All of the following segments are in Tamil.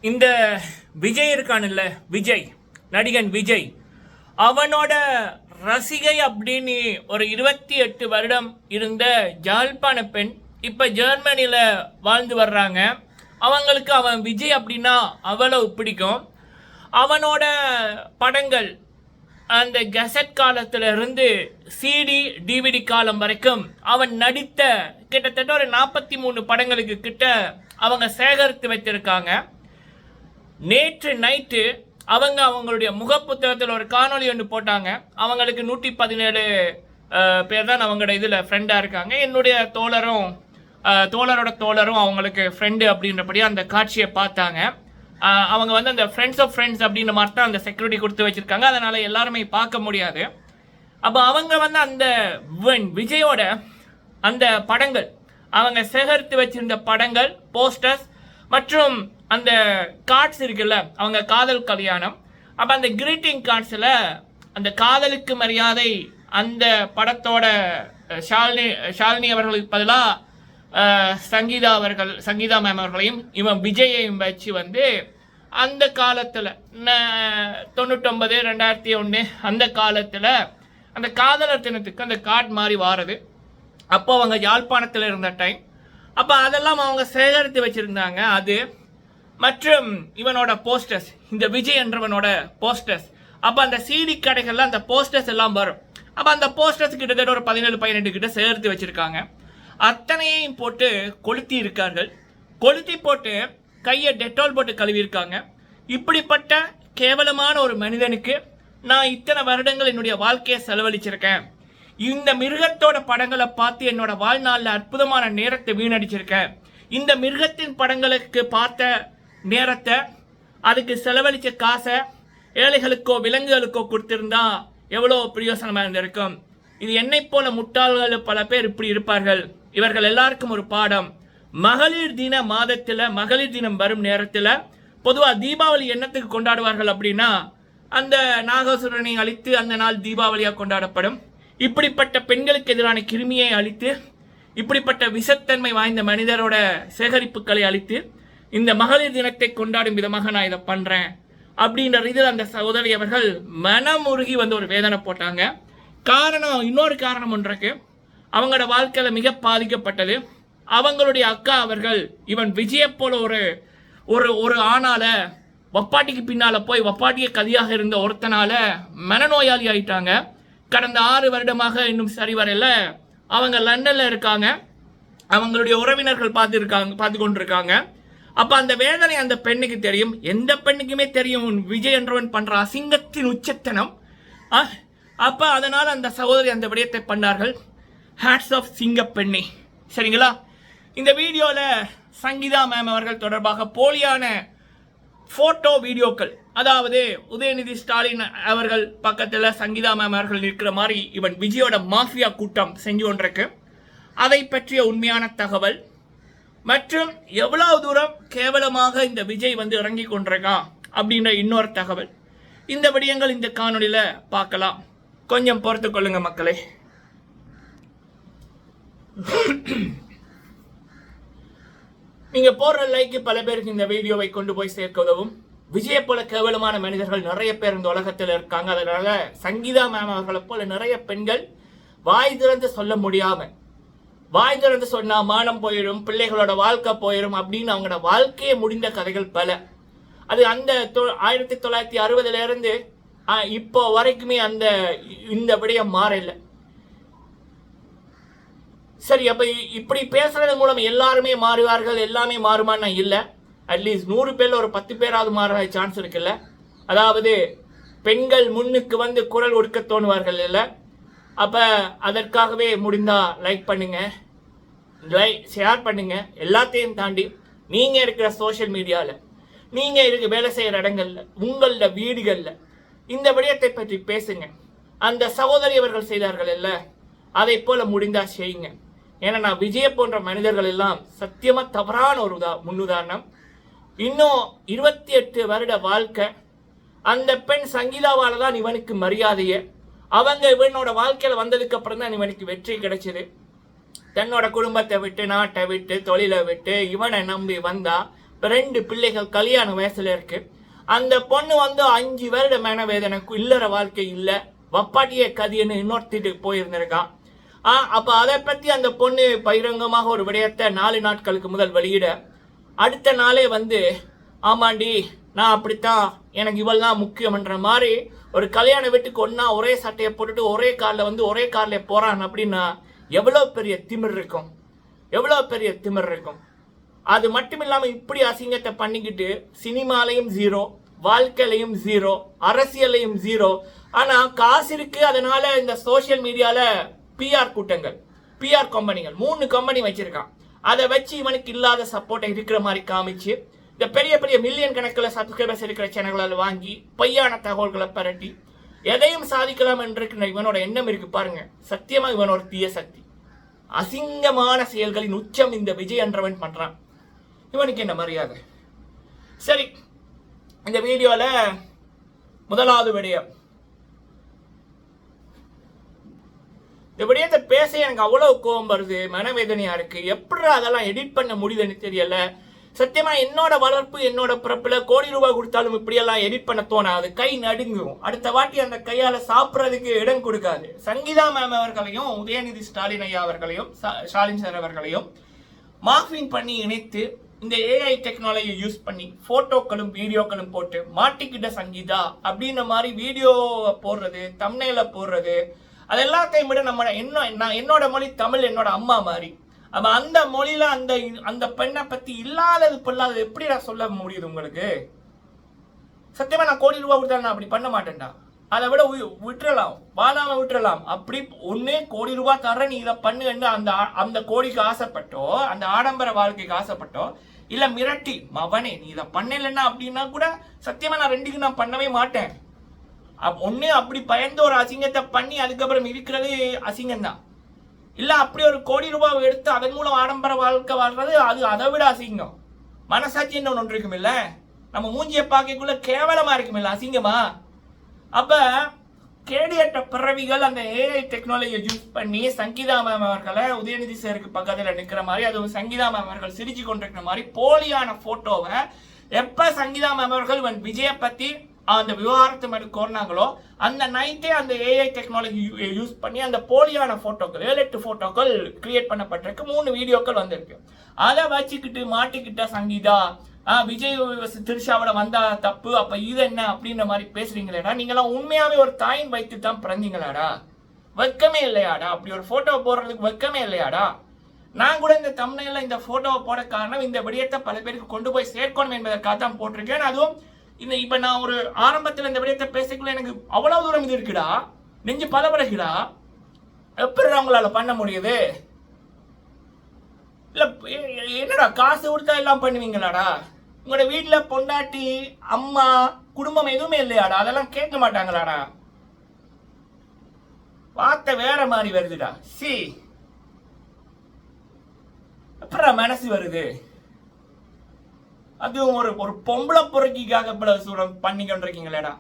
இந்த விஜய் இருக்கான்ல, விஜய் நடிகன் விஜய், அவனோட ரசிகை அப்படின்னு ஒரு 28 வருடம் இருந்த ஜாழ்ப்பாண பெண் இப்போ ஜெர்மனியில் வாழ்ந்து வர்றாங்க. அவங்களுக்கு அவன் விஜய் அப்படின்னா அவ்வளவு பிடிக்கும். அவனோட படங்கள் அந்த கெசட் காலத்தில் இருந்து சிடி டிவிடி காலம் வரைக்கும் அவன் நடித்த கிட்டத்தட்ட ஒரு 43 படங்களுக்கு கிட்ட அவங்க சேகரித்து வைத்திருக்காங்க. நேற்று நைட்டு அவங்களுடைய முகப்புத்தகத்தில் ஒரு காணொலி ஒன்று போட்டாங்க. அவங்களுக்கு 117 பேர் தான் அவங்களோட இதில் ஃப்ரெண்டாக இருக்காங்க. என்னுடைய தோழரோட தோழரும் அவங்களுக்கு ஃப்ரெண்டு அப்படின்றபடி அந்த காட்சியை பார்த்தாங்க. அவங்க வந்து அந்த ஃப்ரெண்ட்ஸ் ஆஃப் ஃப்ரெண்ட்ஸ் அப்படின்ற மாதிரி தான் அந்த செக்யூரிட்டி கொடுத்து வச்சுருக்காங்க. அதனால் எல்லாருமே பார்க்க முடியாது. அப்போ அவங்க வந்து அந்த விஜயோட அந்த படங்கள், அவங்க சேகரித்து வச்சிருந்த படங்கள், போஸ்டர்ஸ் மற்றும் அந்த கார்ட்ஸ் இருக்குல்ல, அவங்க காதல் கல்யாணம், அப்போ அந்த கிரீட்டிங் கார்ட்ஸில் அந்த காதலுக்கு மரியாதை அந்த படத்தோட ஷாலினி அவர்களுக்கு பதிலாக சங்கீதா மேம் அவர்களையும் இவன் விஜயையும் வச்சு வந்து அந்த காலத்தில் 99 2001 அந்த காலத்தில் அந்த காதலர் தினத்துக்கு அந்த கார்டு மாதிரி வாரது. அப்போ அவங்க யாழ்ப்பாணத்தில் இருந்த டைம். அப்போ அதெல்லாம் அவங்க சேகரித்து வச்சுருந்தாங்க. அது மற்றும் இவனோட போஸ்டர்ஸ், இந்த விஜய் என்றவனோட போஸ்டர்ஸ். அப்போ அந்த சிடி கடைகளில் அந்த போஸ்டர்ஸ் எல்லாம் வரும். அப்போ அந்த போஸ்டர்ஸ் கிட்டத்தட்ட ஒரு 17-18 கிட்ட சேர்த்து வச்சுருக்காங்க. அத்தனையையும் போட்டு கொளுத்தி இருக்கார்கள். கொளுத்தி போட்டு கையை டெட்டால் போட்டு கழுவியிருக்காங்க. இப்படிப்பட்ட கேவலமான ஒரு மனிதனுக்கு நான் இத்தனை வருடங்கள் என்னுடைய வாழ்க்கையை செலவழிச்சிருக்கேன். இந்த மிருகத்தோட படங்களை பார்த்து என்னோட வாழ்நாளில் அற்புதமான நேரத்தை வீணடிச்சிருக்கேன். இந்த மிருகத்தின் படங்களுக்கு பார்த்த நேரத்தை, அதுக்கு செலவழித்த காசை ஏழைகளுக்கோ விலங்குகளுக்கோ கொடுத்திருந்தா எவ்வளோ பிரயோசனமாக இருந்திருக்கும். இது என்னை போல முட்டாள்கள் பல பேர் இப்படி இருப்பார்கள். இவர்கள் எல்லாருக்கும் ஒரு பாடம். மகளிர் தின மாதத்தில், மகளிர் தினம் வரும் நேரத்தில் பொதுவாக தீபாவளி என்னத்துக்கு கொண்டாடுவார்கள் அப்படின்னா, அந்த நாகாசுரனை அழித்து அந்த நாள் தீபாவளியாக கொண்டாடப்படும். இப்படிப்பட்ட பெண்களுக்கு எதிரான கிருமியை அழித்து, இப்படிப்பட்ட விஷத்தன்மை வாய்ந்த மனிதரோட சேகரிப்புகளை அழித்து இந்த மகளிர் தினத்தை கொண்டாடும் விதமாக நான் இதை பண்ணுறேன் அப்படின்ற இதில் அந்த சகோதரி அவர்கள் மனமுருகி வந்து ஒரு வேதனை போட்டாங்க. காரணம், இன்னொரு காரணம் ஒன்றுக்கு அவங்களோட வாழ்க்கையில் மிக பாதிக்கப்பட்டது. அவங்களுடைய அக்கா அவர்கள் இவன் விஜயை போல ஒரு ஆணால வப்பாட்டிக்கு பின்னால் போய் வப்பாட்டிய கதியாக இருந்த ஒருத்தனால மனநோயாளி ஆயிட்டாங்க. கடந்த 6 வருடமாக இன்னும் சரி வரையில் அவங்க லண்டனில் இருக்காங்க. அவங்களுடைய உறவினர்கள் பார்த்து கொண்டிருக்காங்க. அப்போ அந்த வேதனை அந்த பெண்ணுக்கு தெரியும். எந்த பெண்ணுக்குமே தெரியும் விஜய் என்றவன் பண்ணுற அசிங்கத்தின் உச்சத்தனம். அப்போ அதனால் அந்த சகோதரி அந்த விடயத்தை பண்ணார்கள். Hats off சிங்கப்பெண்ணி. சரிங்களா? இந்த வீடியோவில் சங்கீதா மேம் அவர்கள் தொடர்பாக போலியான ஃபோட்டோ வீடியோக்கள், அதாவது உதயநிதி ஸ்டாலின் அவர்கள் பக்கத்தில் சங்கீதா மேம் அவர்கள் இருக்கிற மாதிரி இவன் விஜயோட மாஃபியா கூட்டம் செஞ்சு கொண்டிருக்கு. அதை பற்றிய உண்மையான தகவல் மற்றும் எவ்வளவு தூரம் கேவலமாக இந்த விஜய் வந்து இறங்கி கொண்டிருக்கான் அப்படின்ற இன்னொரு தகவல். இந்த விடயங்கள் இந்த காணொலியில் பார்க்கலாம். கொஞ்சம் பொறுத்து கொள்ளுங்க மக்களே. நீங்க போடுற லைக்கு பல பேருக்கு இந்த வீடியோவை கொண்டு போய் சேர்க்க உதவும். விஜயை போல கேவலமான மனிதர்கள் நிறைய பேர் இந்த உலகத்தில் இருக்காங்க. அதனால சங்கீதா மேம் அவர்களை போல நிறைய பெண்கள் வாய் திறந்து சொல்ல முடியாம, வாய் திறந்து சொன்னா மானம் போயிடும், பிள்ளைகளோட வாழ்க்கை போயிடும் அப்படின்னு அவங்களோட வாழ்க்கையே முடிந்த கதைகள் பல. அது அந்த 1960 இருந்து இப்போ வரைக்குமே இந்த விடயம் மாறல. சரி, அப்போ இப்படி பேசுறது மூலம் எல்லாருமே மாறுவார்கள், எல்லாமே மாறுமான்னு இல்லை. அட்லீஸ்ட் 100 பேர்ல ஒரு 10 பேராவது மாற சான்ஸ் இருக்குல்ல. அதாவது பெண்கள் முன்னுக்கு வந்து குரல் கொடுக்க தோணுவார்கள் இல்லை. அப்போ அதற்காகவே முடிந்தா லைக் பண்ணுங்க, ஷேர் பண்ணுங்க. எல்லாத்தையும் தாண்டி நீங்கள் இருக்கிற சோஷியல் மீடியாவில், நீங்கள் வேலை செய்கிற இடங்களில், உங்களோட வீடுகளில் இந்த விடயத்தை பற்றி பேசுங்க. அந்த சகோதரி அவர்கள் செய்தார்கள் இல்லை, அதை போல முடிந்தா செய்யுங்க. ஏன்னா நான் விஜய போன்ற மனிதர்கள் எல்லாம் சத்தியமாக தவறான ஒரு முன்னுதாரணம். இன்னும் 28 வருட வாழ்க்கை. அந்த பெண் சங்கீதாவால் தான் இவனுக்கு மரியாதையே. அவங்க இவனோட வாழ்க்கையில் வந்ததுக்கு அப்புறம் தான் இவனுக்கு வெற்றி கிடைச்சது. தன்னோட குடும்பத்தை விட்டு, நாட்டை விட்டு, தொழிலை விட்டு இவனை நம்பி வந்தா 2 பிள்ளைகள் கல்யாண வயசுல இருக்கு. அந்த பொண்ணு வந்து 5 வருட மனவேதனைக்கு இல்லற வாழ்க்கை இல்ல, வப்பாட்டிய கதின்னு இன்னொருத்திட்டு போயிருந்திருக்கான். அப்ப அதை பத்தி அந்த பொண்ணு பகிரங்கமாக ஒரு விடயத்தை 4 நாட்களுக்கு முதல் வெளியிட, அடுத்த நாளே வந்து ஆமாண்டி நான் அப்படித்தான், எனக்கு இவள் தான் முக்கியம்ன்ற மாதிரி ஒரு கல்யாண வீட்டுக்கு ஒன்னா ஒரே சட்டையை போட்டுட்டு ஒரே கார்ல வந்து ஒரே கார்ல போறான் அப்படின்னா எவ்வளவு பெரிய திமிர் இருக்கும், எவ்வளவு பெரிய திமிர் இருக்கும். அது மட்டும் இல்லாம இப்படி அசிங்கத்தை பண்ணிக்கிட்டு சினிமாலையும் ஜீரோ, வாழ்க்கையிலையும் ஜீரோ, அரசியலையும் ஜீரோ. ஆனா காசு இருக்கு, அதனால இந்த சோசியல் மீடியால பிஆர் கூட்டங்கள், பிஆர் கம்பெனிகள் 3 கம்பெனி வச்சிருக்கான். அதை வச்சு இவனுக்கு இல்லாத சப்போர்ட்டை இருக்கிற மாதிரி காமிச்சு இந்த பெரிய பெரிய மில்லியன் கணக்கில் சப்ஸ்கிரைபர்ஸ் இருக்கிற சேனல்கள் வாங்கி பொய்யான தகவல்களை பரட்டி எதையும் சாதிக்கலாம் என்று இவனோட எண்ணம் இருக்கு பாருங்க. சத்தியமா இவனோட தீய சக்தி. அசிங்கமான செயல்களின் உச்சம் இந்த விஜய் என்றவன் பண்றான். இவனுக்கு என்ன மரியாதை? சரி, இந்த வீடியோல முதலாவது விடயம், இந்த விடயத்தை பேச எனக்கு அவ்வளவு கோபம் வருது, மனவேதனையா இருக்கு. எப்படி அதெல்லாம் எடிட் பண்ண முடியுதுன்னு தெரியல. சத்தியமா என்னோட வளர்ப்பு, என்னோட பிறப்புல கோடி ரூபாய் கொடுத்தாலும் இப்படியெல்லாம் எடிட் பண்ண தோணாது, கை நடுங்கும். அடுத்த வாட்டி அந்த கையால சாப்பிட்றதுக்கு இடம் கொடுக்காது. சங்கீதா மேம் அவர்களையும் உதயநிதி ஸ்டாலின் ஐயா அவர்களையும் ஸ்டாலின் சார் அவர்களையும் மார்பிங் பண்ணி இணைத்து இந்த ஏஐ டெக்னாலஜி யூஸ் பண்ணி போட்டோக்களும் வீடியோக்களும் போட்டு மாட்டிக்கிட்ட சங்கீதா அப்படின்ற மாதிரி வீடியோ போடுறது, தம்ப்நெயில போடுறது, அது எல்லாத்தையும் விட நம்ம என்னோட மொழி தமிழ், என்னோட அம்மா மாதிரி. அப்ப அந்த மொழியில அந்த பெண்ணை பத்தி இல்லாதது பொல்லாதது எப்படி நான் சொல்ல முடியுது உங்களுக்கு? சத்தியமா நான் கோடி ரூபாய் கொடுத்தா நான் அப்படி பண்ண மாட்டேன்டா. அதை விட விட்டுறலாம், வாழாம விட்டுறலாம். அப்படி ஒன்னே கோடி ரூபாய் தர நீ இதை பண்ணுன்னு அந்த கோடிக்கு ஆசைப்பட்டோ, அந்த ஆடம்பர வாழ்க்கைக்கு ஆசைப்பட்டோ, இல்ல மிரட்டி மவனே நீ இதை பண்ணலன்னா அப்படின்னா கூட சத்தியமா நான் 2க்கு நான் பண்ணவே மாட்டேன். ஒன்னு அப்படி பயந்து ஒரு அசிங்கத்தை பண்ணி அதுக்கப்புறம் இருக்கிறது அசிங்கம் தான். இல்ல அப்படி ஒரு கோடி ரூபாய் எடுத்து அதன் மூலம் ஆடம்பர வாழ்க்கை வாழ்றது அது அதை விட அசிங்கம். மனசாட்சி என்ன ஒன்று இருக்கும் இல்ல, நம்ம மூஞ்சியை பார்க்கக்குள்ள கேவலமா இருக்கும் இல்ல, அசிங்கமா. அப்ப கேடியற்ற பிறவிகள் அந்த ஏஐ டெக்னாலஜியை யூஸ் பண்ணி சங்கீதா மேம் அவர்களை உதயநிதி சாருக்கு பக்கத்தில் நிற்கிற மாதிரி, அதுவும் சங்கீதா மேம் அவர்கள் சிரிச்சு கொண்டிருக்கிற மாதிரி போலியான போட்டோவை எப்ப சங்கீதா மேம் அவர்கள் விஜயை பத்தி அந்த விவகாரத்தை மாதிரி கோரினாங்களோ அந்த நைட்டே அந்த ஏஐ டெக்னாலஜி யூஸ் பண்ணி அந்த போலியான போட்டோக்கள் 7-8 போட்டோக்கள் கிரியேட் பண்ணப்பட்டிருக்கு, 3 வீடியோக்கள் வந்திருக்கு. அதை வச்சுக்கிட்டு மாட்டிக்கிட்ட சங்கீதா விஜய் திருஷாவோட வந்தா தப்பு, அப்ப இது என்ன அப்படின்ற மாதிரி பேசுறீங்களேடா. நீங்களாம் உண்மையாவே ஒரு தாயின் வைத்து தான் பிறந்தீங்களாடா? வெக்கமே இல்லையாடா? அப்படி ஒரு போட்டோ போடுறதுக்கு வெக்கமே இல்லையாடா? நான் கூட இந்த தம்ப்நெயில்ல இந்த போட்டோவை போட காரணம் இந்த விடயத்தை பல பேருக்கு கொண்டு போய் சேர்க்கணும் என்பதற்காக தான் போட்டிருக்கேன். அதுவும் இப்ப நான் ஒரு ஆரம்பத்தில் இந்த விடயத்தை பேசிக்கல எனக்கு அவ்வளவு தூரம் இது இருக்குடா, நெஞ்சு பலபடகுடா. எப்படி அவங்களால பண்ண முடியுது? இல்ல என்னடா காசு கொடுத்தா எல்லாம் பண்ணுவீங்களாடா? உங்களோட வீட்டுல பொண்டாட்டி, அம்மா, குடும்பம் எதுவுமே இல்லையாடா? அதெல்லாம் கேட்க மாட்டாங்களாடா? வார்த்தை வேற மாதிரி வருதுடா. சி அப்புறம் மனசு வருது. அதுவும் ஒரு பொம்பளை பொறுக்கிக்காக பண்ணி கொண்டிருக்கீங்களேடா.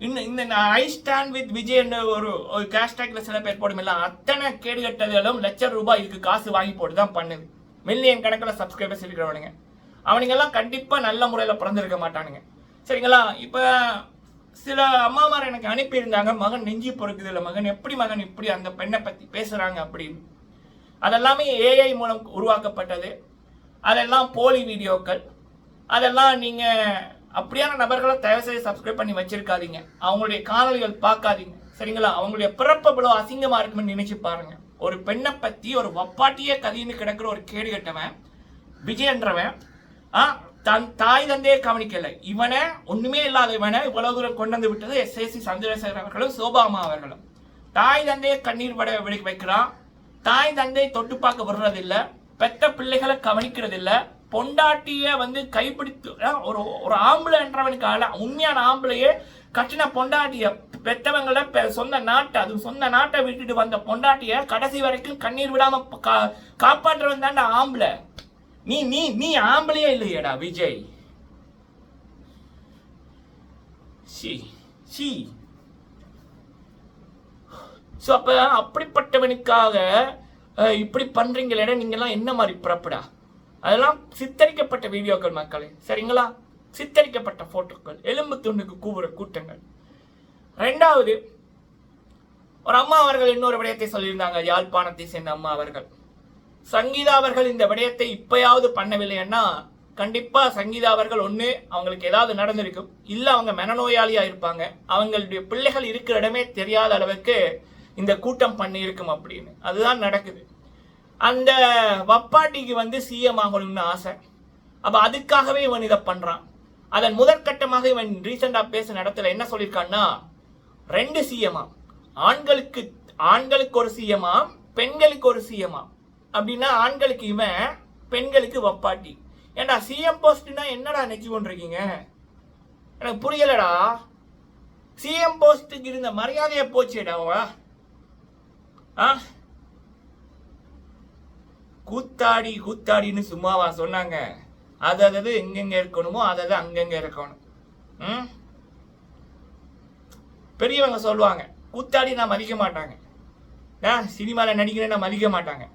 இன்னும் ஐ ஸ்டாண்ட் வித் விஜய் ஒரு கேஷ்டாக்ல சில பேர் போடுமில்ல, அத்தனை கேடு கட்டதும் லட்சம் ரூபாய் இதுக்கு காசு வாங்கி போட்டு தான் பண்ணுது. மில்லியன் கணக்கில் சப்ஸ்கிரைபர்ஸ் இருக்கிறவனுங்க அவனுங்கெல்லாம் கண்டிப்பா நல்ல முறையில் பிறந்திருக்க மாட்டானுங்க. சரிங்களா? இப்ப சில அம்மாமார் எனக்கு அனுப்பியிருந்தாங்க, மகன் நெஞ்சி பொறுக்குது இல்லை, மகன் இப்படி அந்த பெண்ணை பத்தி பேசுறாங்க அப்படின்னு. அதெல்லாமே ஏஐ மூலம் உருவாக்கப்பட்டது. அதெல்லாம் போலி வீடியோக்கள். அதெல்லாம் நீங்க அப்படியான நபர்களை தயவு செய்து சப்ஸ்கிரைப் பண்ணி வச்சிருக்காதீங்க. அவங்களுடைய காணொலிகள் பார்க்காதீங்க. சரிங்களா? அவங்களுடைய பிறப்பு இவ்வளவு அசிங்கமா இருக்குன்னு நினைச்சு பாருங்க. ஒரு பெண்ணை பத்தி ஒரு வப்பாட்டியே கதின்னு கிடக்கிற ஒரு கேடு கட்டவன் விஜய் என்றவன் தன் தாய் தந்தையே கவனிக்கல. இவனை ஒண்ணுமே இல்லாத இவனை இவ்வளவு தூரம் கொண்டு வந்து விட்டது எஸ்ஏசி சந்திரசேகர் அவர்களும் சோபாமா அவர்களும். தாய் தந்தையை கண்ணீர் பட வைக்கிறான். தாய் தந்தை தொட்டு பார்க்க விடுறதில்லை, பெத்த பிள்ளைகளை கவனிக்கிறது இல்ல, பொண்டாட்டிய கைப்பிடித்து ஒரு ஆம்பளை என்றவனுக்கு உண்மையான ஆம்பளையே கட்டின பொண்டாட்டிய பெத்தவங்களை சொந்த நாட்டை, அது சொந்த நாட்டை விட்டுட்டு வந்த பொண்டாட்டிய கடைசி வரைக்கும் கண்ணீர் விடாம காப்பாற்றுவன் தாண்டா ஆம்பளை. நீ நீ நீ ஆம்பளையே இல்லையடா விஜய். அப்படிப்பட்டவனுக்காக இப்படி பண்றீங்களேடா, நீங்க எல்லாம் என்ன மாதிரி பிறப்புடா? அதெல்லாம் சித்தரிக்கப்பட்ட வீடியோக்கள் மக்களே, சரிங்களா? சித்தரிக்கப்பட்ட போட்டோக்கள், எலும்பு துண்டுக்கு கூவுற கூட்டங்கள். ரெண்டாவது, ஒரு அம்மா அவர்கள் இன்னொரு விடயத்தை சொல்லியிருந்தாங்க. யாழ்ப்பாணத்தை சேர்ந்த அம்மா அவர்கள், சங்கீதா அவர்கள் இந்த விடயத்தை இப்பயாவது பண்ணவில்லைன்னா கண்டிப்பா சங்கீதா அவர்கள் ஒண்ணு அவங்களுக்கு ஏதாவது நடந்திருக்கும், இல்ல அவங்க மனநோயாளியா இருப்பாங்க, அவங்களுடைய பிள்ளைகள் இருக்கிற இடமே தெரியாத அளவுக்கு இந்த கூட்டம் பண்ணி இருக்கும் அப்படின்னு. அதுதான் நடக்குது. அந்த வப்பாட்டிக்கு சிஎம் ஆகணும்னு ஆசை. அப்ப அதுக்காகவே இவன் இதை பண்றான். அதன் முதற்கட்டமாக இவன் ரீசெண்டா பேசின இடத்துல என்ன சொல்லியிருக்கான்னா, 2 சிஎம்மா, ஆண்களுக்கு ஒரு சிஎம்மா, பெண்களுக்கு ஒரு சிஎம்மா. அப்படின்னா ஆண்களுக்கு இவன், பெண்களுக்கு வப்பாட்டி. ஏண்டா சிஎம் போஸ்ட்னா என்னடா நினைச்சு கொண்டிருக்கீங்க? எனக்கு புரியலடா. சிஎம் போஸ்டுக்கு இருந்த மரியாதையை போச்சுடா. கூத்தாடின்னு சும்மாவா சொன்னாங்க? அதாவது எங்கெங்க இருக்கணுமோ அதாவது அங்கங்க இருக்கணும். பெரியவங்க சொல்லுவாங்க, கூத்தாடி நான் மதிக்க மாட்டாங்க, சினிமால நடிக்கிறேன் மதிக்க மாட்டாங்க.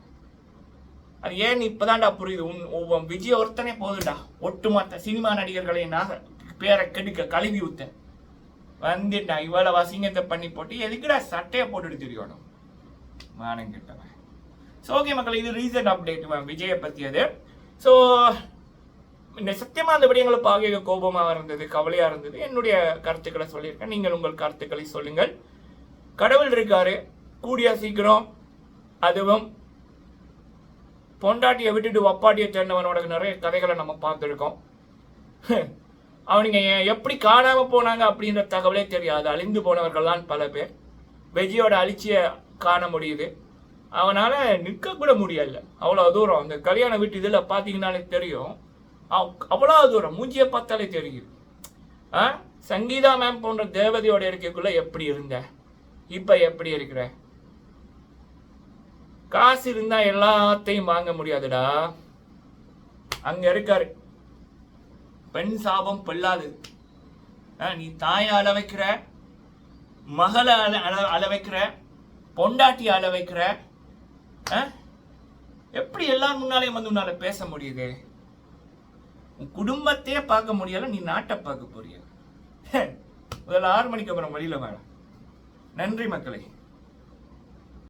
அது ஏன்னு இப்பதான்டா புரியுது. விஜய் ஒருத்தனே போதுடா ஒட்டுமொத்த சினிமா நடிகர்களை பேரை கெடுக்க கழுவி ஊத்த வந்துட்டா. இவ்வளவு அசிங்கத்தை பண்ணி போட்டு எதுக்குடா சட்டையை போட்டுட்டு தெரியணும்? மானம் கேட்டவன். ஸோ ஓகே மக்கள், இது ரீசன்ட் அப்டேட் விஜயை பற்றியது. ஸோ இந்த சத்தியமாக அந்த விடயங்களை பார்க்க கோபமாக இருந்தது, கவலையாக இருந்தது. என்னுடைய கருத்துக்களை சொல்லியிருக்கேன். நீங்கள் உங்கள் கருத்துக்களை சொல்லுங்கள். கடவுள் இருக்காரு, கூடிய சீக்கிரம் அதுவும் பொண்டாட்டியை விட்டுட்டு வப்பாட்டியை சேர்ந்தவனோட நிறைய கதைகளை நம்ம பார்த்துருக்கோம். அவனுங்க எப்படி காணாமல் போனாங்க அப்படின்ற தகவலே தெரியாது. அழிந்து போனவர்கள் தான் பல பேர். விஜயோட அழிச்சியை காண முடியுது. அவனால் நிற்க கூட முடியல. அவ்வளோ தூரம் அந்த கல்யாண வீட்டு இதில் பார்த்தீங்கன்னாலே தெரியும். அவ்வளோ தூரம் மூஞ்சியை பார்த்தாலே தெரியும். சங்கீதா மேம் போன்ற தேவதையோட இருக்கைக்குள்ள எப்படி இருந்த, இப்போ எப்படி இருக்கிற? காசு இருந்தா எல்லாத்தையும் வாங்க முடியாதுடா. அங்க இருக்காரு, பெண் சாபம் பொல்லாது. நீ தாயை அள வைக்கிற, மகளை அள வைக்கிற, பொண்டாட்டி அள வைக்கிற. எப்படி எல்லாரும் முன்னாலேயும் உன்னால பேச முடியுது? உன் குடும்பத்தையே பார்க்க முடியல, நீ நாட்டை பார்க்க போறிய. முதல்ல 6 மணிக்கு அப்புறம் வழியில வேணும். நன்றி மக்களே.